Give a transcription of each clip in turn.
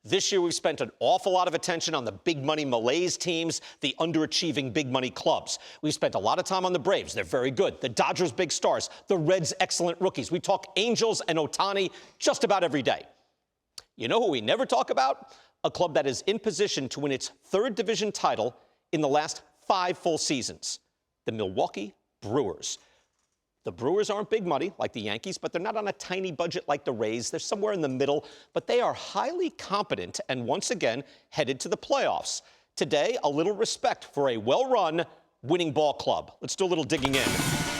This year, we've spent an awful lot of attention on the big money malaise teams, the underachieving big money clubs. We've spent a lot of time on the Braves. They're very good. The Dodgers' big stars. The Reds' excellent rookies. We talk Angels and Ohtani just about every day. You know who we never talk about? A club that is in position to win its third division title in the last 5 full seasons. The Milwaukee Brewers. The Brewers aren't big money like the Yankees, but they're not on a tiny budget like the Rays. They're somewhere in the middle, but they are highly competent and once again headed to the playoffs. Today, a little respect for a well-run winning ball club. Let's do a little digging in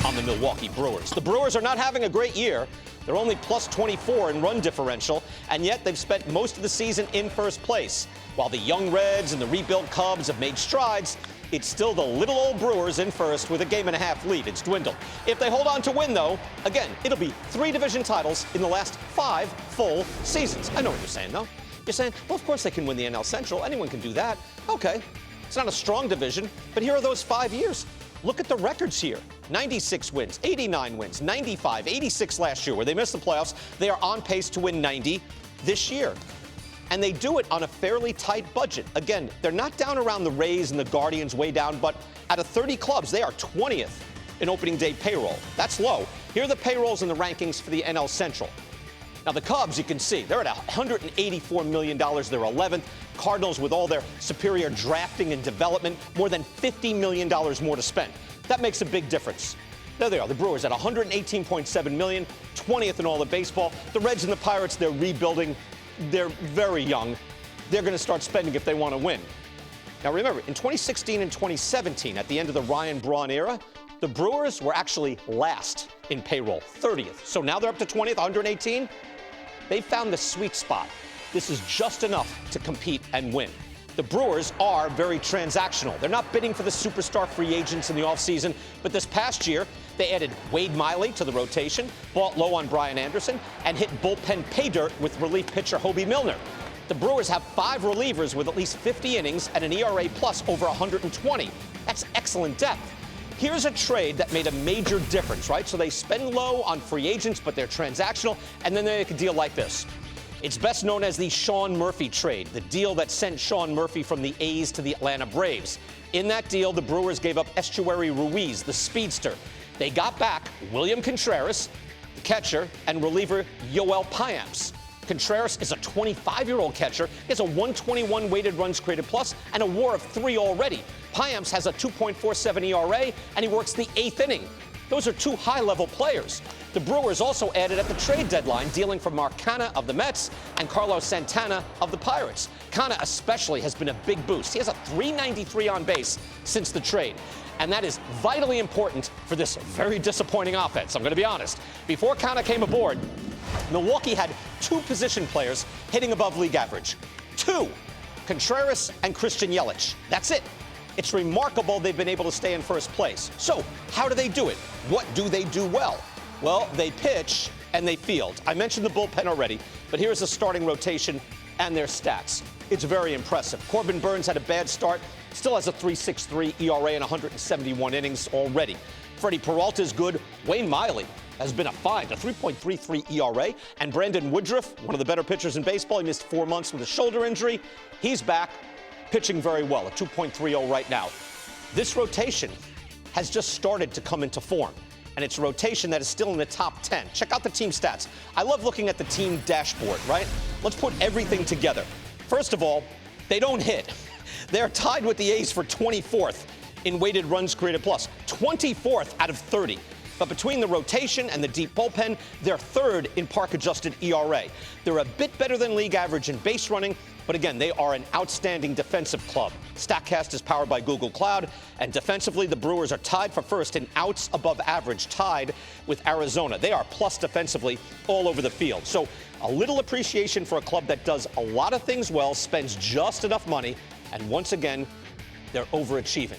on the Milwaukee Brewers. The Brewers are not having a great year. They're only plus 24 in run differential, and yet they've spent most of the season in first place. While the young Reds and the rebuilt Cubs have made strides, it's still the little old Brewers in first with a game-and-a-half lead. It's dwindled. If they hold on to win, though, again, it'll be 3 division titles in the last 5 full seasons. I know what you're saying, though. You're saying, well, of course they can win the NL Central. Anyone can do that. Okay, it's not a strong division, but here are those 5 years. Look at the records here. 96 wins, 89 wins, 95, 86 last year, where they missed the playoffs. They are on pace to win 90 this year. And they do it on a fairly tight budget. Again, they're not down around the Rays and the Guardians way down, but out of 30 clubs, they are 20th in opening day payroll. That's low. Here are the payrolls and the rankings for the NL Central. Now, the Cubs, you can see, they're at $184 million. They're 11th. Cardinals, with all their superior drafting and development, more than $50 million more to spend. That makes a big difference. There they are, the Brewers at $118.7 million, 20th in all of baseball. The Reds and the Pirates, they're rebuilding. They're very young. They're going to start spending if they want to win. Now, remember, in 2016 and 2017, at the end of the Ryan Braun era, the Brewers were actually last in payroll, 30th. So now they're up to 20th, 118. They found the sweet spot. This is just enough to compete and win. The Brewers are very transactional. They're not bidding for the superstar free agents in the offseason, but this past year, they added Wade Miley to the rotation, bought low on Brian Anderson, and hit bullpen pay dirt with relief pitcher Hobie Milner. The Brewers have 5 relievers with at least 50 innings and an ERA plus over 120. That's excellent depth. Here's a trade that made a major difference, right? So they spend low on free agents, but they're transactional, and then they make a deal like this. It's best known as the Sean Murphy trade, the deal that sent Sean Murphy from the A's to the Atlanta Braves. In that deal, the Brewers gave up Estuary Ruiz, the speedster. They got back William Contreras, the catcher, and reliever Yoel Payamps. Contreras is a 25-year-old catcher. He has a 121 weighted runs created plus and a WAR of 3 already. Payamps has a 2.47 ERA, and he works the 8th inning. Those are 2 high-level players. The Brewers also added at the trade deadline, dealing for Mark Canha of the Mets and Carlos Santana of the Pirates. Canha especially has been a big boost. He has a 393 on base since the trade. And that is vitally important for this very disappointing offense, I'm going to be honest. Before Canha came aboard, Milwaukee had 2 position players hitting above league average. 2, Contreras and Christian Yelich. That's it. It's remarkable they've been able to stay in first place. So, how do they do it? What do they do well? Well, they pitch and they field. I mentioned the bullpen already, but here's the starting rotation and their stats. It's very impressive. Corbin Burns had a bad start, still has a 3.63 ERA and 171 innings already. Freddie Peralta is good. Wayne Miley has been a find, a 3.33 ERA. And Brandon Woodruff, one of the better pitchers in baseball, he missed 4 months with a shoulder injury. He's back, pitching very well, a 2.30 right now. This rotation has just started to come into form, and it's a rotation that is still in the top 10. Check out the team stats. I love looking at the team dashboard, right? Let's put everything together. First of all, they don't hit. They're tied with the A's for 24th in weighted runs created plus, 24th out of 30. But between the rotation and the deep bullpen, they're 3rd in park-adjusted ERA. They're a bit better than league average in base running, but again, they are an outstanding defensive club. StatCast is powered by Google Cloud, and defensively, the Brewers are tied for 1st in outs above average, tied with Arizona. They are plus defensively all over the field. So a little appreciation for a club that does a lot of things well, spends just enough money, and once again, they're overachieving.